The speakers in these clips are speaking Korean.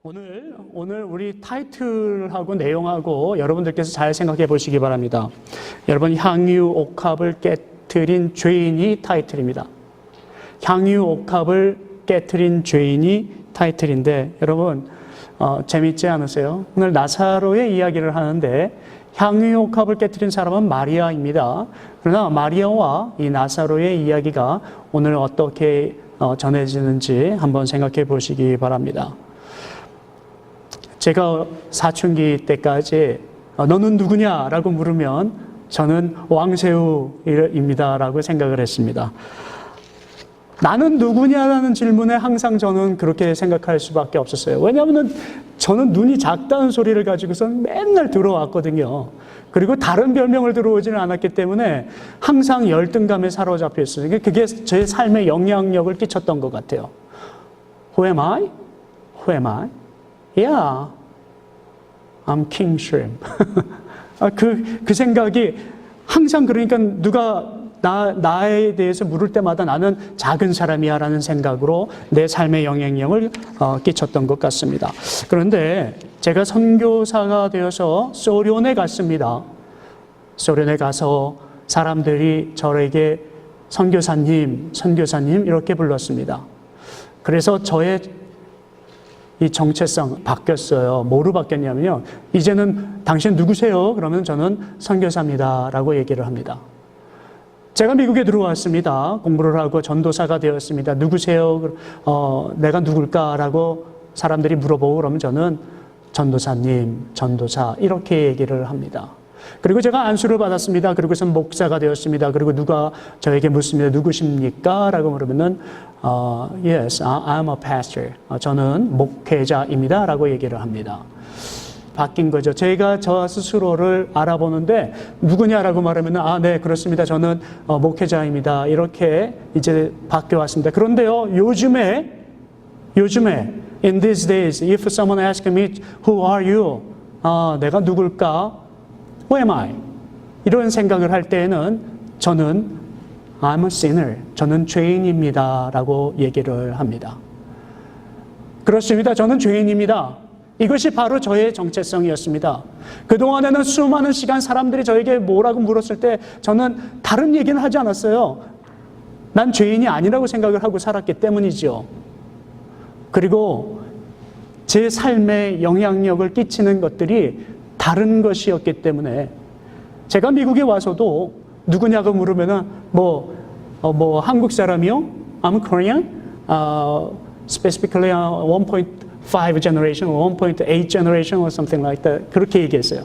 오늘 우리 타이틀하고 내용하고 여러분들께서 잘 생각해 보시기 바랍니다. 여러분, 향유옥합을 깨트린 죄인이 타이틀입니다. 향유옥합을 깨트린 죄인이 타이틀인데, 여러분 재밌지 않으세요? 오늘 나사로의 이야기를 하는데 향유옥합을 깨트린 사람은 마리아입니다. 그러나 마리아와 이 나사로의 이야기가 오늘 어떻게 전해지는지 한번 생각해 보시기 바랍니다. 제가 사춘기 때까지 너는 누구냐라고 물으면 저는 왕새우입니다라고 생각을 했습니다. 나는 누구냐라는 질문에 항상 저는 그렇게 생각할 수밖에 없었어요. 왜냐하면 저는 눈이 작다는 소리를 가지고서 맨날 들어왔거든요. 그리고 다른 별명을 들어오지는 않았기 때문에 항상 열등감에 사로잡혀 있어요. 그게 제 삶에 영향력을 끼쳤던 것 같아요. Who am I? Who am I? Yeah, I'm King Shrimp. 그 생각이 항상, 그러니까 누가 나에 대해서 물을 때마다 나는 작은 사람이야 라는 생각으로 내 삶에 영향력을 끼쳤던 것 같습니다. 그런데 제가 선교사가 되어서 소련에 갔습니다. 소련에 가서 사람들이 저에게 선교사님 이렇게 불렀습니다. 그래서 저의 이 정체성 바뀌었어요. 뭐로 바뀌었냐면요, 이제는 당신 누구세요? 그러면 저는 선교사입니다 라고 얘기를 합니다. 제가 미국에 들어왔습니다. 공부를 하고 전도사가 되었습니다. 누구세요? 내가 누굴까라고 사람들이 물어보고 그러면 저는 전도사님, 전도사 이렇게 얘기를 합니다. 그리고 제가 안수를 받았습니다. 그리고서 목사가 되었습니다. 그리고 누가 저에게 묻습니다. 누구십니까? 라고 물으면은 Yes, I'm a pastor. 저는 목회자입니다. 라고 얘기를 합니다. 바뀐 거죠. 제가 저 스스로를 알아보는데 누구냐라고 말하면 네, 그렇습니다. 저는 목회자입니다. 이렇게 이제 바뀌어 왔습니다. 그런데요, 요즘에 in these days, if someone asks me, who are you? 내가 누굴까? Who am I? 이런 생각을 할 때에는 저는 I'm a sinner. 저는 죄인입니다. 라고 얘기를 합니다. 그렇습니다. 저는 죄인입니다. 이것이 바로 저의 정체성이었습니다. 그동안에는 수많은 시간 사람들이 저에게 뭐라고 물었을 때 저는 다른 얘기는 하지 않았어요. 난 죄인이 아니라고 생각을 하고 살았기 때문이죠. 그리고 제 삶에 영향력을 끼치는 것들이 다른 것이었기 때문에 제가 미국에 와서도 누구냐고 물으면은 한국 사람이요? I'm Korean. Specifically 1.5 generation, 1.8 generation or something like that. 그렇게 얘기했어요.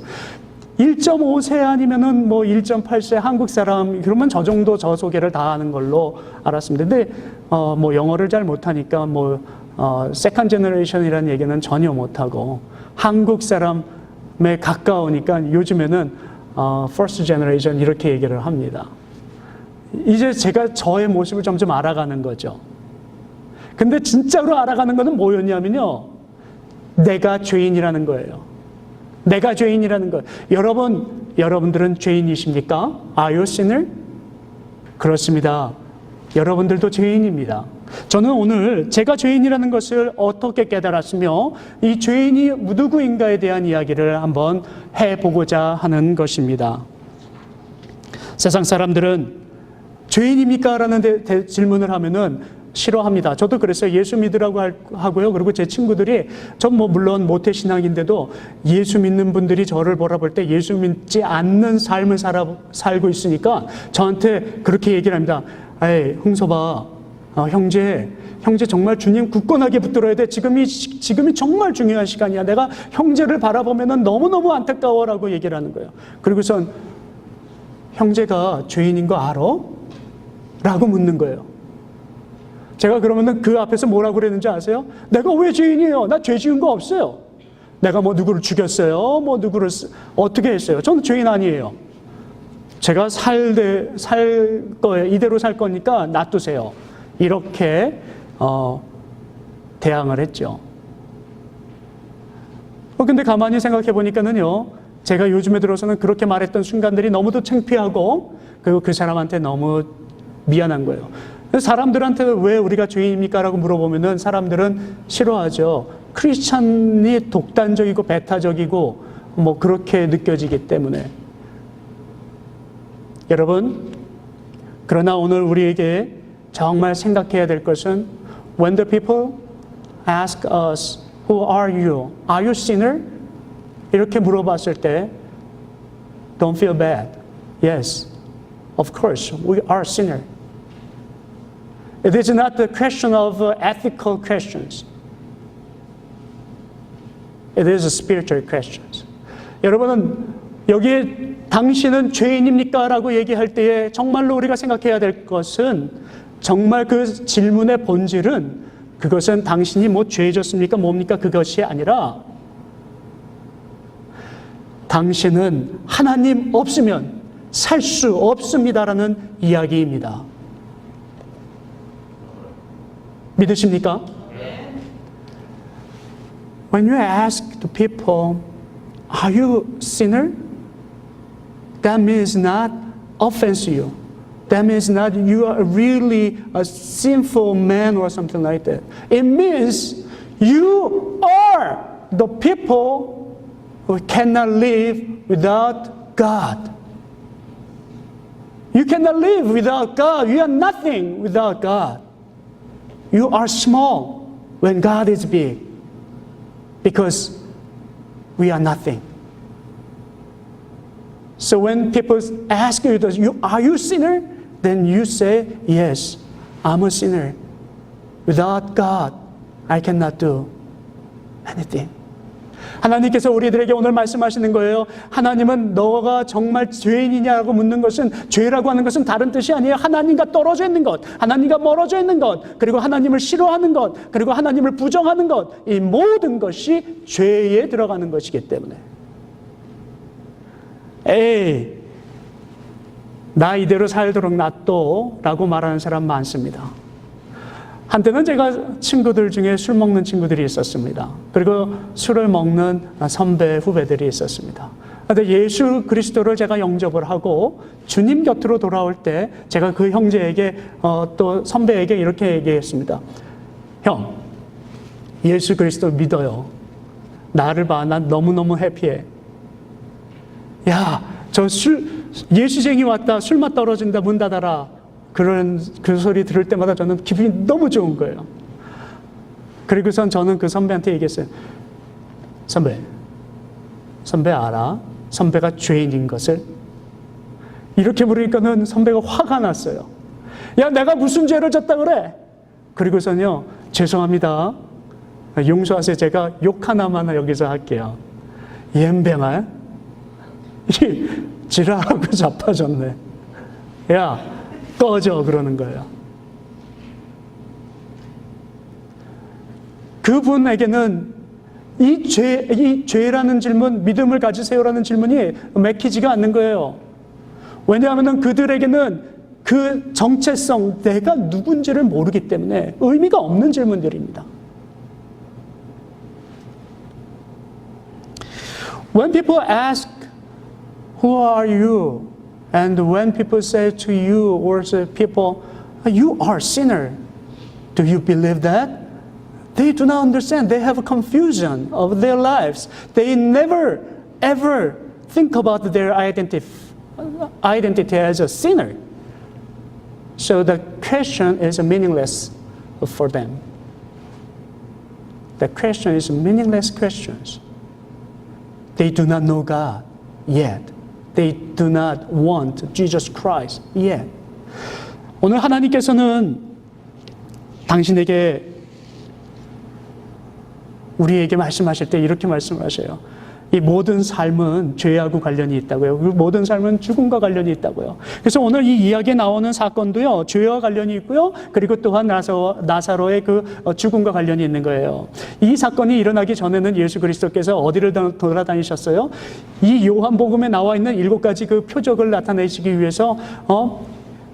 1.5세 아니면은 1.8세 한국 사람, 그러면 저 정도 저 소개를 다 하는 걸로 알았습니다. 근데 영어를 잘 못하니까 second generation이라는 얘기는 전혀 못하고 한국 사람에 가까우니까 요즘에는 first generation 이렇게 얘기를 합니다. 이제 제가 저의 모습을 점점 알아가는 거죠. 근데 진짜로 알아가는 것은 뭐였냐면요, 내가 죄인이라는 거예요. 내가 죄인이라는 것. 여러분들은 죄인이십니까? Are you sinner? 그렇습니다. 여러분들도 죄인입니다. 저는 오늘 제가 죄인이라는 것을 어떻게 깨달았으며 이 죄인이 누구인가에 대한 이야기를 한번 해보고자 하는 것입니다. 세상 사람들은 죄인입니까? 라는 질문을 하면은 싫어합니다. 저도 그랬어요. 예수 믿으라고 하고요. 그리고 제 친구들이, 전 물론 모태신앙인데도 예수 믿는 분들이 저를 바라볼 때 예수 믿지 않는 삶을 살고 있으니까 저한테 그렇게 얘기를 합니다. 에이, 흥서봐. 형제 정말 주님 굳건하게 붙들어야 돼. 지금이 정말 중요한 시간이야. 내가 형제를 바라보면 너무너무 안타까워라고 얘기를 하는 거예요. 그리고선 형제가 죄인인 거 알아? 라고 묻는 거예요. 제가 그러면은 그 앞에서 뭐라고 그랬는지 아세요? 내가 왜 죄인이에요? 나 죄 지은 거 없어요. 내가 누구를 죽였어요? 누구를 어떻게 했어요? 저는 죄인 아니에요. 제가 살 거예요. 이대로 살 거니까 놔두세요. 이렇게 대항을 했죠. 근데 가만히 생각해 보니까는요, 제가 요즘에 들어서는 그렇게 말했던 순간들이 너무도 창피하고 그리고 그 사람한테 너무 미안한 거예요. 사람들한테 왜 우리가 죄인입니까? 라고 물어보면은 사람들은 싫어하죠. 크리스찬이 독단적이고 배타적이고 뭐 그렇게 느껴지기 때문에. 여러분, 그러나 오늘 우리에게 정말 생각해야 될 것은 when the people ask us, who are you? Are you sinner? 이렇게 물어봤을 때 don't feel bad. Yes, of course, we are sinner. It is not the question of ethical questions. It is a spiritual questions. 여러분은 여기에 당신은 죄인입니까? 라고 얘기할 때에 정말로 우리가 생각해야 될 것은 정말 그 질문의 본질은 그것은 당신이 뭐 죄졌습니까? 뭡니까? 그것이 아니라 당신은 하나님 없으면 살 수 없습니다라는 이야기입니다. 믿으십니까? When you ask the people, are you sinner? That means not offense you. That means not you are really a sinful man or something like that. It means you are the people who cannot live without God. You cannot live without God. You are nothing without God. You are small when God is big because we are nothing. So when people ask you, are you a sinner? Then you say, yes, I'm a sinner. Without God, I cannot do anything. 하나님께서 우리들에게 오늘 말씀하시는 거예요. 하나님은 너가 정말 죄인이냐고 묻는 것은, 죄라고 하는 것은 다른 뜻이 아니에요. 하나님과 떨어져 있는 것, 하나님과 멀어져 있는 것, 그리고 하나님을 싫어하는 것, 그리고 하나님을 부정하는 것, 이 모든 것이 죄에 들어가는 것이기 때문에. 에이, 나 이대로 살도록 놔둬 라고 말하는 사람 많습니다. 한때는 제가 친구들 중에 술 먹는 친구들이 있었습니다. 그리고 술을 먹는 선배, 후배들이 있었습니다. 그런데 예수 그리스도를 제가 영접을 하고 주님 곁으로 돌아올 때 제가 그 형제에게 또 선배에게 이렇게 얘기했습니다. 형, 예수 그리스도 믿어요. 나를 봐, 난 너무너무 해피해. 야, 저 예수쟁이 왔다, 술맛 떨어진다, 문 닫아라. 그 소리 들을 때마다 저는 기분이 너무 좋은 거예요. 그리고선 저는 그 선배한테 얘기했어요. 선배 알아? 선배가 죄인인 것을? 이렇게 물으니까는 선배가 화가 났어요. 야, 내가 무슨 죄를 졌다 그래? 그리고선요, 죄송합니다. 용서하세요. 제가 욕 하나만 여기서 할게요. 옌병아? 지랄하고 자빠졌네. 야, 꺼져 그러는 거예요. 그분에게는 이 죄라는 질문, 믿음을 가지세요라는 질문이 맥히지가 않는 거예요. 왜냐하면 그들에게는 그 정체성, 내가 누군지를 모르기 때문에 의미가 없는 질문들입니다. When people ask, who are you? And when people say to you or to people, you are a sinner, do you believe that? They do not understand. They have a confusion of their lives. They never, ever think about their identity as a sinner. So the question is meaningless for them. The question is meaningless questions. They do not know God yet. They do not want Jesus Christ yet. 오늘 하나님께서는 당신에게, 우리에게 말씀하실 때 이렇게 말씀하셔요. 이 모든 삶은 죄하고 관련이 있다고요. 그 모든 삶은 죽음과 관련이 있다고요. 그래서 오늘 이 이야기에 나오는 사건도요, 죄와 관련이 있고요, 그리고 또한 나사로의 그 죽음과 관련이 있는 거예요. 이 사건이 일어나기 전에는 예수 그리스도께서 어디를 돌아다니셨어요? 이 요한복음에 나와 있는 7가지 그 표적을 나타내시기 위해서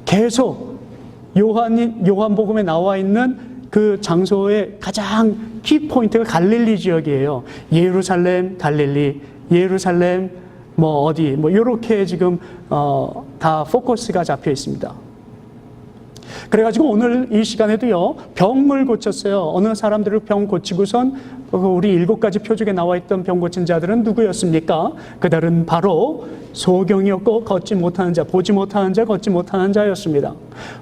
계속 요한복음에 나와 있는 그 장소의 가장 키포인트가 갈릴리 지역이에요. 예루살렘, 갈릴리, 예루살렘, 어디, 요렇게 지금 다 포커스가 잡혀 있습니다. 그래가지고 오늘 이 시간에도요, 병을 고쳤어요. 어느 사람들을 병 고치고선 우리 7가지 표적에 나와 있던 병 고친 자들은 누구였습니까? 그들은 바로 소경이었고 걷지 못하는 자, 보지 못하는 자, 걷지 못하는 자였습니다.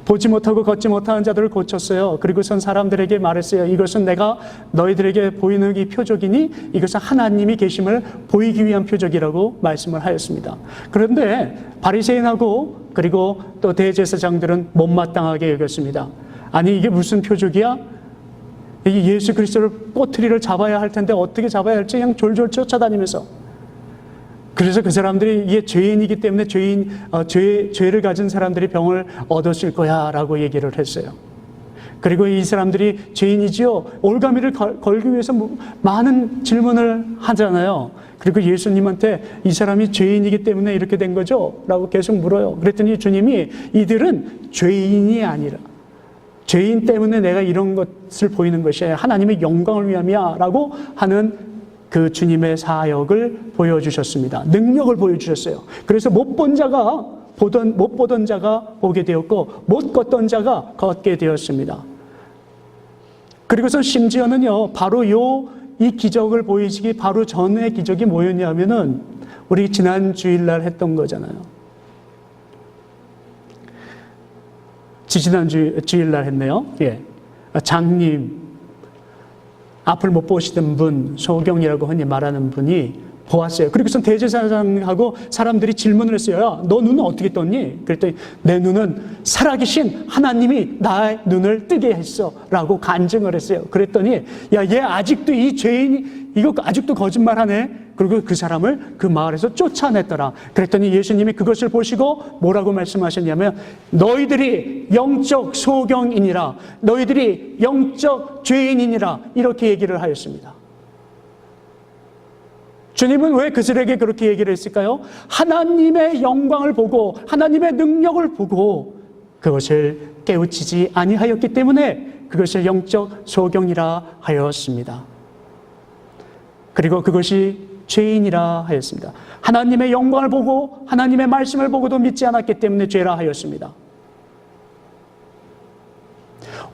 보지 못하고 걷지 못하는 자들을 고쳤어요. 그리고선 사람들에게 말했어요. 이것은 내가 너희들에게 보이는 이 표적이니 이것은 하나님이 계심을 보이기 위한 표적이라고 말씀을 하였습니다. 그런데 바리새인하고 그리고 또 대제사장들은 못마땅하게 여겼습니다. 아니 이게 무슨 표적이야? 이 예수 그리스도를 꼬투리를 잡아야 할 텐데 어떻게 잡아야 할지 그냥 졸졸 쫓아다니면서, 그래서 그 사람들이 이게 죄인이기 때문에 죄를 가진 사람들이 병을 얻었을 거야 라고 얘기를 했어요. 그리고 이 사람들이 죄인이지요, 올가미를 걸기 위해서 많은 질문을 하잖아요. 그리고 예수님한테 이 사람이 죄인이기 때문에 이렇게 된 거죠? 라고 계속 물어요. 그랬더니 주님이 이들은 죄인이 아니라, 죄인 때문에 내가 이런 것을 보이는 것이 하나님의 영광을 위함이야 라고 하는 그 주님의 사역을 보여주셨습니다. 능력을 보여주셨어요. 그래서 못 본 자가 못 보던 자가 보게 되었고 못 걷던 자가 걷게 되었습니다. 그리고서 심지어는요, 바로 이 기적을 보이시기 바로 전의 기적이 뭐였냐면은 우리 지난 주일날 했던 거잖아요. 지난 주일날 했네요. 예. 장님, 앞을 못 보시던 분, 소경이라고 흔히 말하는 분이 보았어요. 그리고선 대제사장하고 사람들이 질문을 했어요. 야, 너 눈은 어떻게 떴니? 그랬더니 내 눈은 살아계신 하나님이 나의 눈을 뜨게 했어 라고 간증을 했어요. 그랬더니 야, 얘 아직도 이 죄인이 이거 아직도 거짓말하네. 그리고 그 사람을 그 마을에서 쫓아냈더라. 그랬더니 예수님이 그것을 보시고 뭐라고 말씀하셨냐면 너희들이 영적 소경이니라, 너희들이 영적 죄인이니라, 이렇게 얘기를 하였습니다. 주님은 왜 그들에게 그렇게 얘기를 했을까요? 하나님의 영광을 보고 하나님의 능력을 보고 그것을 깨우치지 아니하였기 때문에 그것을 영적 소경이라 하였습니다. 그리고 그것이 죄인이라 하였습니다. 하나님의 영광을 보고 하나님의 말씀을 보고도 믿지 않았기 때문에 죄라 하였습니다.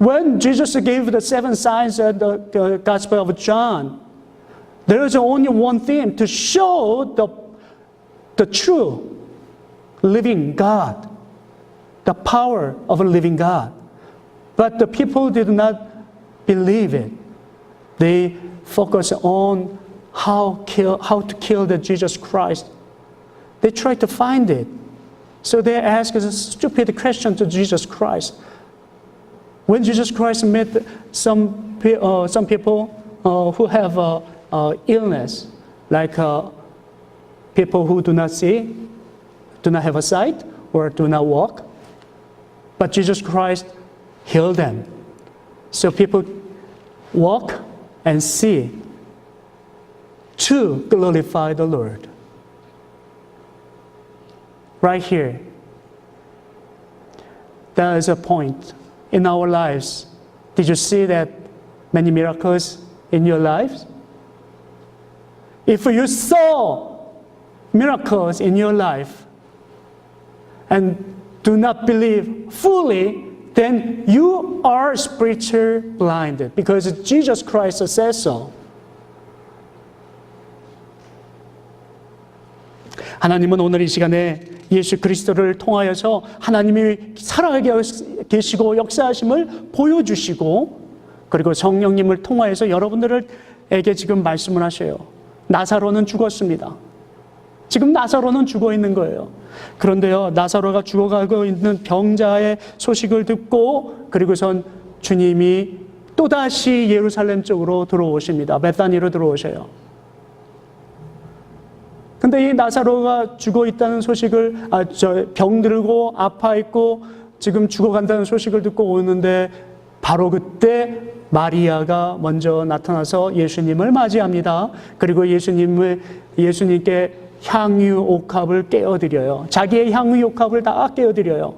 When Jesus gave the 7 signs of the Gospel of John, there is only one thing to show the true living God, the power of a living God. But the people did not believe it. They focused on how to kill the Jesus Christ. They tried to find it. So they asked a stupid question to Jesus Christ. When Jesus Christ met some people who have illness, like people who do not see, do not have a sight, or do not walk, but Jesus Christ healed them. So people walk and see to glorify the Lord. Right here, there is a point in our lives. Did you see that many miracles in your lives? If you saw miracles in your life and do not believe fully, then you are spiritually blinded because Jesus Christ says so. 하나님은 오늘 이 시간에 예수 그리스도를 통하여서 하나님이 살아계 계시고 역사하심을 보여주시고, 그리고 성령님을 통하여서 여러분들에게 지금 말씀을 하셔요. 나사로는 죽었습니다. 지금 나사로는 죽어 있는 거예요. 그런데요, 나사로가 죽어가고 있는 병자의 소식을 듣고 그리고선 주님이 또다시 예루살렘 쪽으로 들어오십니다. 베다니로 들어오셔요. 근데 이 나사로가 죽어 있다는 소식을, 병들고 아파 있고 지금 죽어간다는 소식을 듣고 오는데 바로 그때 마리아가 먼저 나타나서 예수님을 맞이합니다. 그리고 예수님께 향유 옥합을 깨어드려요. 자기의 향유 옥합을 다 깨어드려요.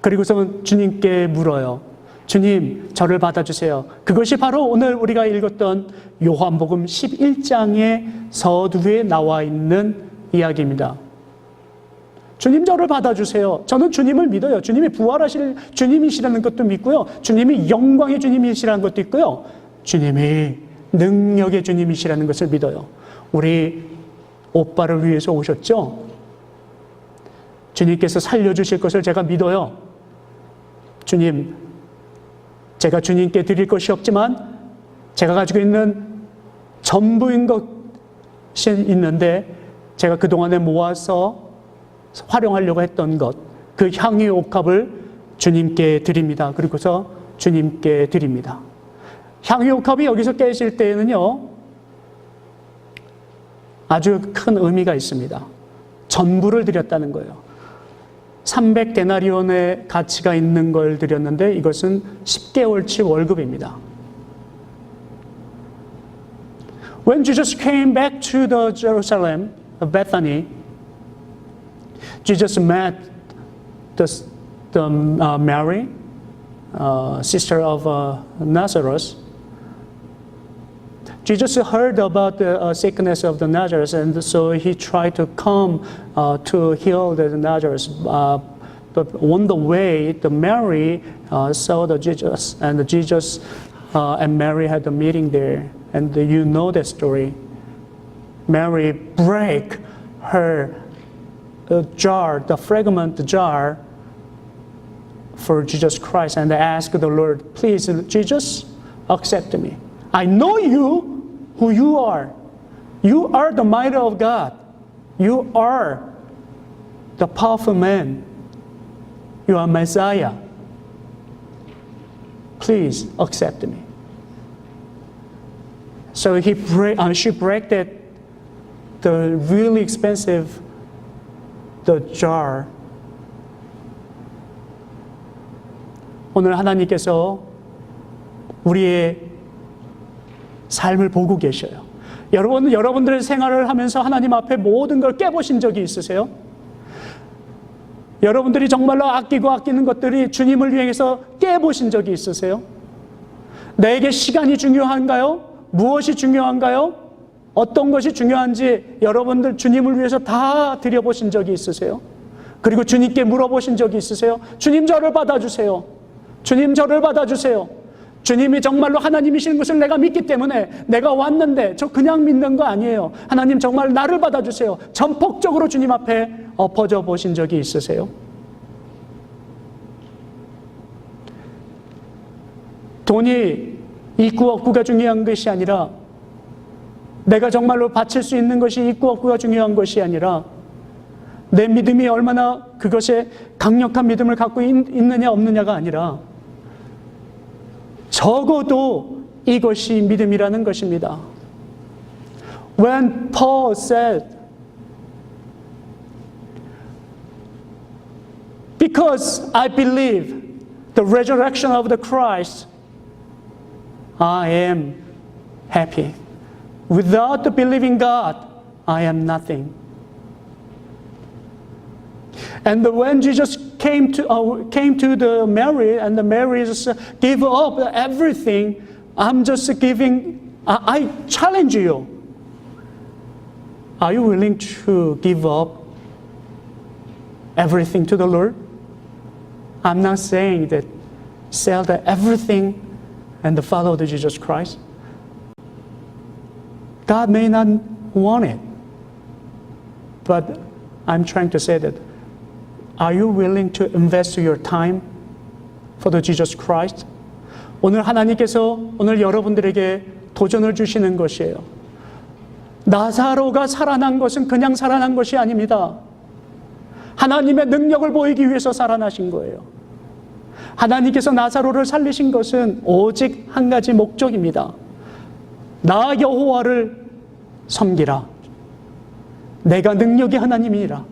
그리고서 주님께 물어요. 주님, 저를 받아주세요. 그것이 바로 오늘 우리가 읽었던 요한복음 11장의 서두에 나와 있는 이야기입니다. 주님 저를 받아주세요. 저는 주님을 믿어요. 주님이 부활하실 주님이시라는 것도 믿고요. 주님이 영광의 주님이시라는 것도 있고요. 주님이 능력의 주님이시라는 것을 믿어요. 우리 오빠를 위해서 오셨죠? 주님께서 살려주실 것을 제가 믿어요. 주님, 제가 주님께 드릴 것이 없지만 제가 가지고 있는 전부인 것이 있는데 제가 그동안에 모아서 활용하려고 했던 것, 그 향유 옥합을 주님께 드립니다. 그리고서 주님께 드립니다. 향유 옥합이 여기서 깨질 때에는요, 아주 큰 의미가 있습니다. 전부를 드렸다는 거예요. 300데나리온의 가치가 있는 걸 드렸는데 이것은 10개월치 월급입니다. When Jesus came back to the Jerusalem, Bethany, Jesus met the Mary, sister of Nazareth. Jesus heard about the sickness of the Nazareth, and so he tried to come to heal the Nazareth. But on the way, the Mary saw the Jesus, and Jesus and Mary had a meeting there. And you know that story. Mary break her jar, the fragment jar, for Jesus Christ, and ask the Lord, please, Jesus, accept me. I know you, who you are. You are the mighty of God. You are the powerful man. You are Messiah. Please accept me. So she broke the really expensive the jar. 오늘 하나님께서 우리의 삶을 보고 계셔요. 여러분들의 생활을 하면서 하나님 앞에 모든 걸 깨보신 적이 있으세요? 여러분들이 정말로 아끼는 것들이 주님을 위해서 깨보신 적이 있으세요? 내게 시간이 중요한가요? 무엇이 중요한가요? 어떤 것이 중요한지 여러분들 주님을 위해서 다 드려보신 적이 있으세요? 그리고 주님께 물어보신 적이 있으세요? 주님 저를 받아주세요. 주님 저를 받아주세요. 주님이 정말로 하나님이신 것을 내가 믿기 때문에 내가 왔는데 저 그냥 믿는 거 아니에요. 하나님 정말 나를 받아주세요. 전폭적으로 주님 앞에 엎어져 보신 적이 있으세요? 돈이 있고 없고가 중요한 것이 아니라 내가 정말로 바칠 수 있는 것이 있고 없고가 중요한 것이 아니라 내 믿음이 얼마나 그것에 강력한 믿음을 갖고 있느냐 없느냐가 아니라 적어도 이것이 믿음이라는 것입니다. When Paul said, because I believe the resurrection of the Christ, I am happy. Without the believing God, I am nothing. And when Jesus came to the Mary, and the Mary gave up everything, I'm just giving. I challenge you. Are you willing to give up everything to the Lord? I'm not saying that sell everything and follow the Jesus Christ. God may not want it, but I'm trying to say that, are you willing to invest your time for the Jesus Christ? 오늘 하나님께서 오늘 여러분들에게 도전을 주시는 것이에요. 나사로가 살아난 것은 그냥 살아난 것이 아닙니다. 하나님의 능력을 보이기 위해서 살아나신 거예요. 하나님께서 나사로를 살리신 것은 오직 한 가지 목적입니다. 나 여호와를 섬기라. 내가 능력이 하나님이라.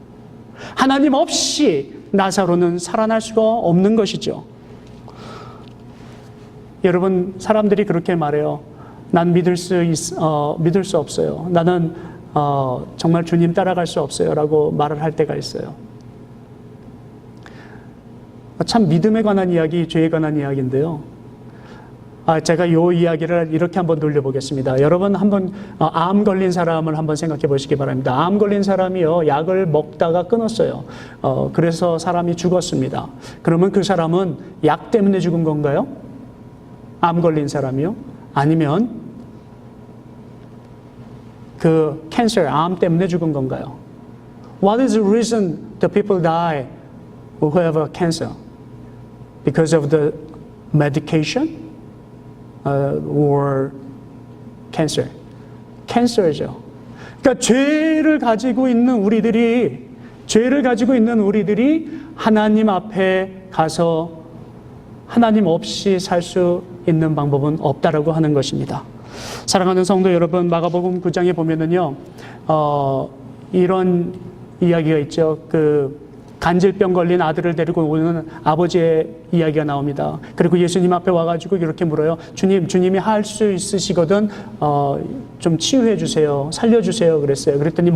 하나님 없이 나사로는 살아날 수가 없는 것이죠. 여러분, 사람들이 그렇게 말해요. 난 믿을 수 없어요. 나는 정말 주님 따라갈 수 없어요. 라고 말을 할 때가 있어요. 참 믿음에 관한 이야기, 죄에 관한 이야기인데요. 제가 이 이야기를 이렇게 한번 돌려보겠습니다. 여러분 한번 암 걸린 사람을 한번 생각해 보시기 바랍니다. 암 걸린 사람이요, 약을 먹다가 끊었어요. 그래서 사람이 죽었습니다. 그러면 그 사람은 약 때문에 죽은 건가요? 암 걸린 사람이요? 아니면 그 캔서, 암 때문에 죽은 건가요? What is the reason the people die who have a cancer? Because of the medication? or cancer. 캔서죠. 그러니까 죄를 가지고 있는 우리들이 하나님 앞에 가서 하나님 없이 살 수 있는 방법은 없다라고 하는 것입니다. 사랑하는 성도 여러분, 마가복음 9장에 보면은요, 이런 이야기가 있죠. 그 간질병 걸린 아들을 데리고 오는 아버지의 이야기가 나옵니다. 그리고 예수님 앞에 와가지고 이렇게 물어요. 주님이 할 수 있으시거든 좀 치유해 주세요, 살려주세요 그랬어요. 그랬더니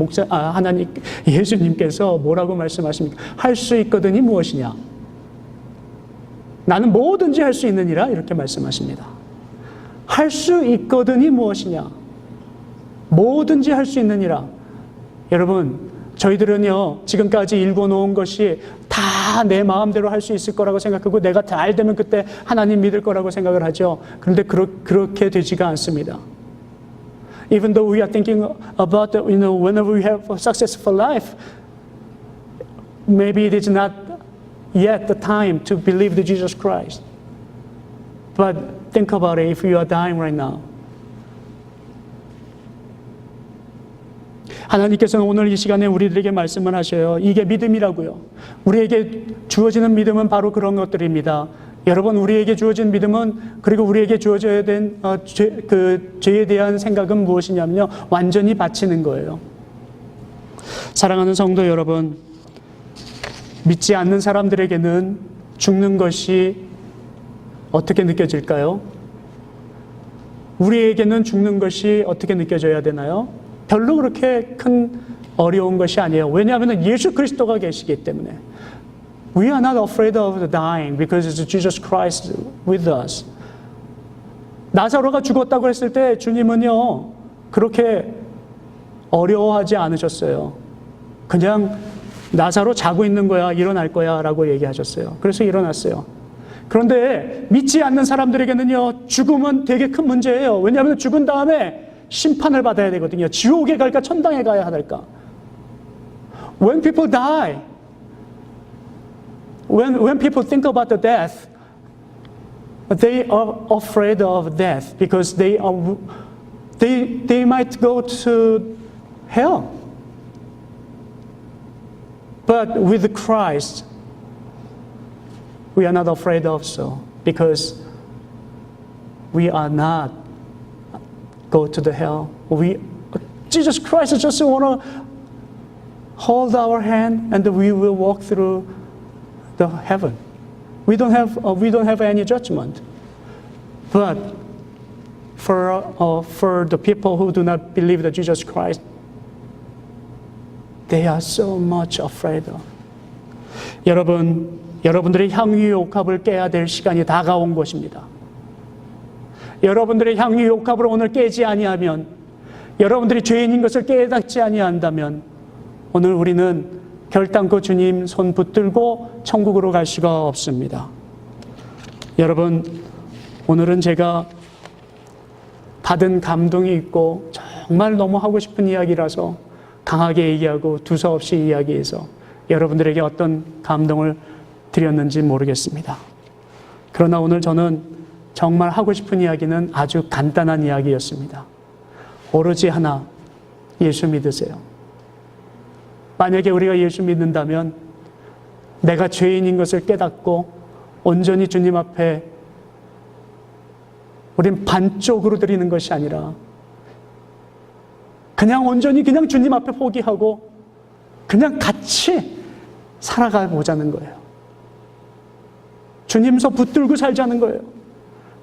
예수님께서 뭐라고 말씀하십니까? 할 수 있거든이 무엇이냐? 나는 뭐든지 할 수 있느니라 이렇게 말씀하십니다. 할 수 있거든이 무엇이냐? 뭐든지 할 수 있느니라. 여러분, 저희들은요, 지금까지 읽어놓은 것이 다 내 마음대로 할 수 있을 거라고 생각하고 내가 잘 되면 그때 하나님 믿을 거라고 생각을 하죠. 그런데 그렇게 되지가 않습니다. Even though we are thinking about, whenever we have a successful life, maybe it is not yet the time to believe in Jesus Christ. But think about it if you are dying right now. 하나님께서는 오늘 이 시간에 우리들에게 말씀을 하셔요. 이게 믿음이라고요. 우리에게 주어지는 믿음은 바로 그런 것들입니다. 여러분, 우리에게 주어진 믿음은, 그리고 우리에게 주어져야 된 죄에 대한 생각은 무엇이냐면요, 완전히 바치는 거예요. 사랑하는 성도 여러분, 믿지 않는 사람들에게는 죽는 것이 어떻게 느껴질까요? 우리에게는 죽는 것이 어떻게 느껴져야 되나요? 별로 그렇게 큰 어려운 것이 아니에요. 왜냐하면 예수 그리스도가 계시기 때문에. We are not afraid of dying because it's Jesus Christ with us. 나사로가 죽었다고 했을 때 주님은요, 그렇게 어려워하지 않으셨어요. 그냥 나사로 자고 있는 거야, 일어날 거야 라고 얘기하셨어요. 그래서 일어났어요. 그런데 믿지 않는 사람들에게는요, 죽음은 되게 큰 문제예요. 왜냐하면 죽은 다음에 심판을 받아야 되거든요. 지옥에 갈까 천당에 가야 할까? When people die, when people think about the death, they are afraid of death because they might go to hell. But with Christ, we are not afraid of so because we are not go to the hell. Jesus Christ just want to hold our hand and we will walk through the heaven. We don't have any judgment. But for the people who do not believe that Jesus Christ, they are so much afraid of. 여러분들의 향유 옥합을 깨야 될 시간이 다가온 것입니다. 여러분들의 향유 옥합을 오늘 깨지 아니하면, 여러분들이 죄인인 것을 깨닫지 아니한다면 오늘 우리는 결단코 주님 손 붙들고 천국으로 갈 수가 없습니다. 여러분, 오늘은 제가 받은 감동이 있고 정말 너무 하고 싶은 이야기라서 강하게 얘기하고 두서없이 이야기해서 여러분들에게 어떤 감동을 드렸는지 모르겠습니다. 그러나 오늘 저는 정말 하고 싶은 이야기는 아주 간단한 이야기였습니다. 오로지 하나, 예수 믿으세요. 만약에 우리가 예수 믿는다면 내가 죄인인 것을 깨닫고 온전히 주님 앞에 우린 반쪽으로 드리는 것이 아니라 그냥 온전히 그냥 주님 앞에 포기하고 그냥 같이 살아가 보자는 거예요. 주님 서 붙들고 살자는 거예요.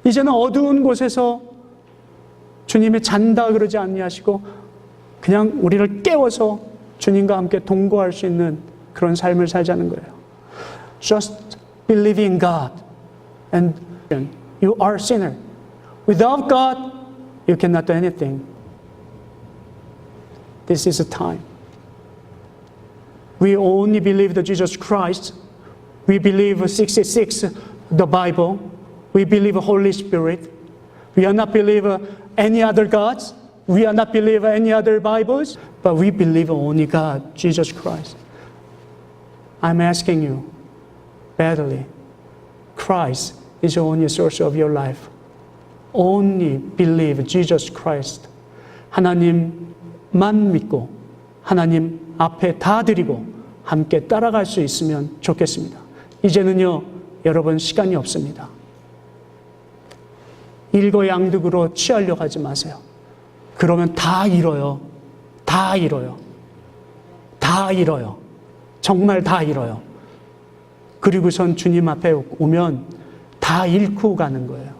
이제는 어두운 곳에서 주님이 잔다 그러지 아니하시고 그냥 우리를 깨워서 주님과 함께 동거할 수 있는 그런 삶을 살자는 거예요. Just believe in God and you are a sinner. Without God, you cannot do anything. This is the time. We only believe that Jesus Christ. We believe 66, the Bible. We believe Holy Spirit. We are not believe any other gods. We are not believe any other Bibles. But we believe only God, Jesus Christ. I'm asking you, badly, Christ is the only source of your life. Only believe Jesus Christ. 하나님만 믿고 하나님 앞에 다 드리고 함께 따라갈 수 있으면 좋겠습니다. 이제는요, 여러분 시간이 없습니다. 일거양득으로 취하려고 하지 마세요. 그러면 다 잃어요. 다 잃어요. 다 잃어요. 정말 다 잃어요. 그리고선 주님 앞에 오면 다 잃고 가는 거예요.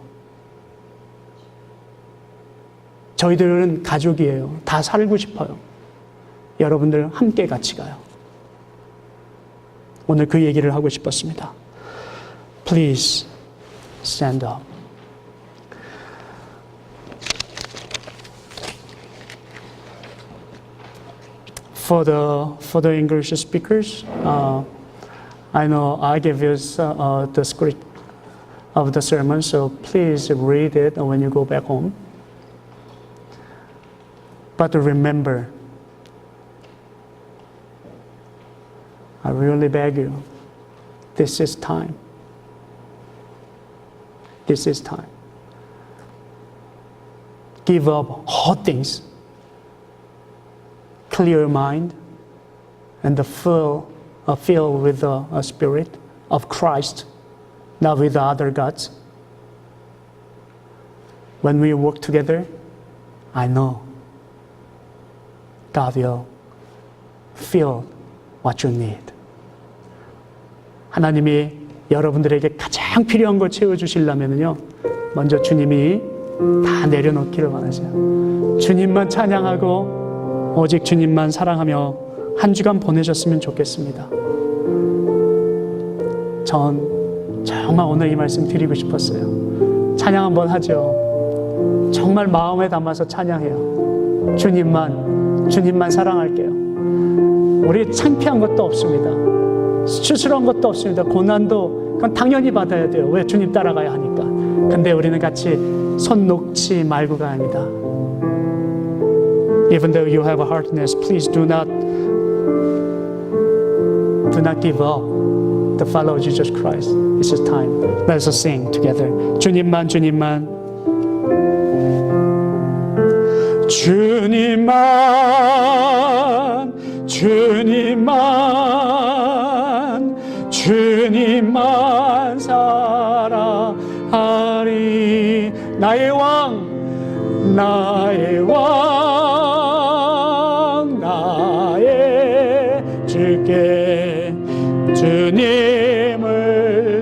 저희들은 가족이에요. 다 살고 싶어요. 여러분들 함께 같이 가요. 오늘 그 얘기를 하고 싶었습니다. Please stand up. For the English speakers, I know I gave you the script of the sermon, so please read it when you go back home. But remember, I really beg you, this is time. This is time. Give up all things. Clear your mind and fill with the Spirit of Christ, not with the other gods. When we work together, I know God will fill what you need. 하나님이 여러분들에게 가장 필요한 걸 채워주시려면요, 먼저 주님이 다 내려놓기를 원하세요. 주님만 찬양하고 오직 주님만 사랑하며 한 주간 보내셨으면 좋겠습니다. 전 정말 오늘 이 말씀 드리고 싶었어요. 찬양 한번 하죠. 정말 마음에 담아서 찬양해요. 주님만 사랑할게요. 우리 창피한 것도 없습니다. 수치스러운 것도 없습니다. 고난도 그건 당연히 받아야 돼요. 왜? 주님 따라가야 하니까. 근데 우리는 같이 손 놓지 말고 가야 합니다. Even though you have a hardness, please do not give up to follow Jesus Christ. This is time. Let us sing together. 주님만 주님만 주님만 사랑하리. 나의 왕 나의 주께 주님을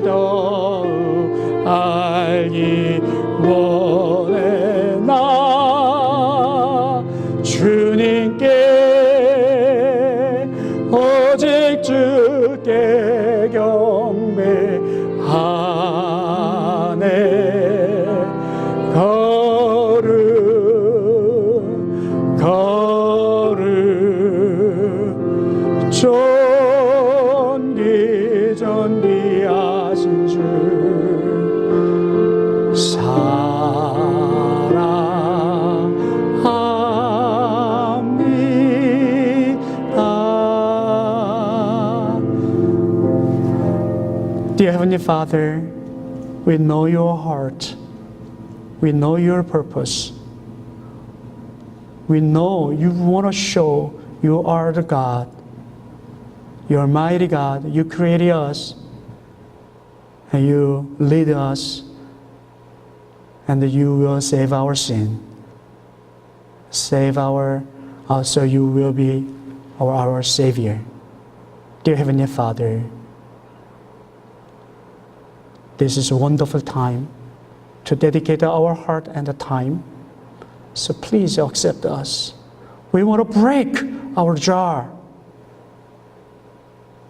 더욱 알기 원해. 나 주님께 오직 주께 경배하네. 존귀하신 주 사랑합니다. Dear Heavenly Father, we know your heart. We know your purpose. We know you want to show you are the God. You are mighty God. You created us and you lead us and you will save our sin. Save so you will be our Savior. Dear Heavenly Father, this is a wonderful time to dedicate our heart and the time. So please accept us. We want to break our jar.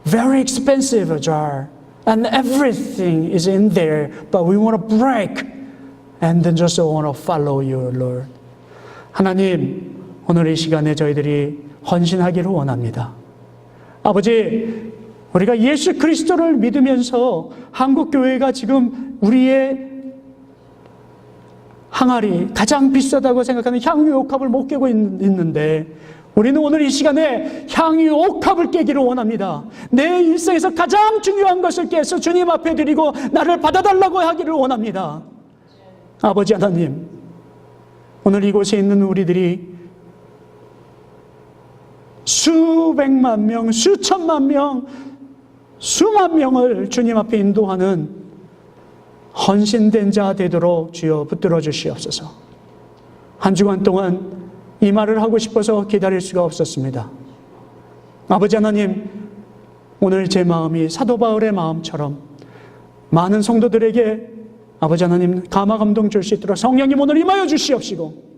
Very expensive jar. And everything is in there, but we want to break and then just want to follow you, Lord. 하나님, 오늘 이 시간에 저희들이 헌신하기를 원합니다. 아버지, 우리가 예수 그리스도를 믿으면서 한국교회가 지금 우리의 항아리, 가장 비싸다고 생각하는 향유 옥합을 못 깨고 있는데 우리는 오늘 이 시간에 향유 옥합을 깨기를 원합니다. 내 일생에서 가장 중요한 것을 깨서 주님 앞에 드리고 나를 받아달라고 하기를 원합니다. 아버지 하나님, 오늘 이곳에 있는 우리들이 수백만 명, 수천만 명, 수만 명을 주님 앞에 인도하는 헌신된 자 되도록 주여 붙들어 주시옵소서. 한 주간 동안 이 말을 하고 싶어서 기다릴 수가 없었습니다. 아버지 하나님, 오늘 제 마음이 사도 바울의 마음처럼 많은 성도들에게 아버지 하나님 감화 감동 줄 수 있도록 성령님 오늘 임하여 주시옵시고,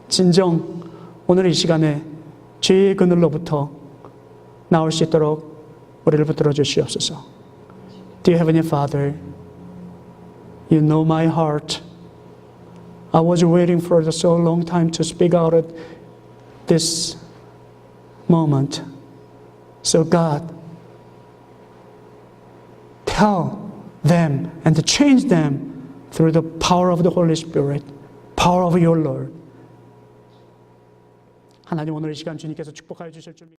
진정 오늘 이 시간에 죄의 그늘로부터 나올 수 있도록 우리를 붙들어 주시옵소서. Dear Heavenly Father, You know my heart. I was waiting for so long time to speak out at this moment. So God, tell them and to change them through the power of the Holy Spirit, power of your Lord. 하나님, 오늘 이 시간 주님께서 축복하여 주실 줄 믿습니다.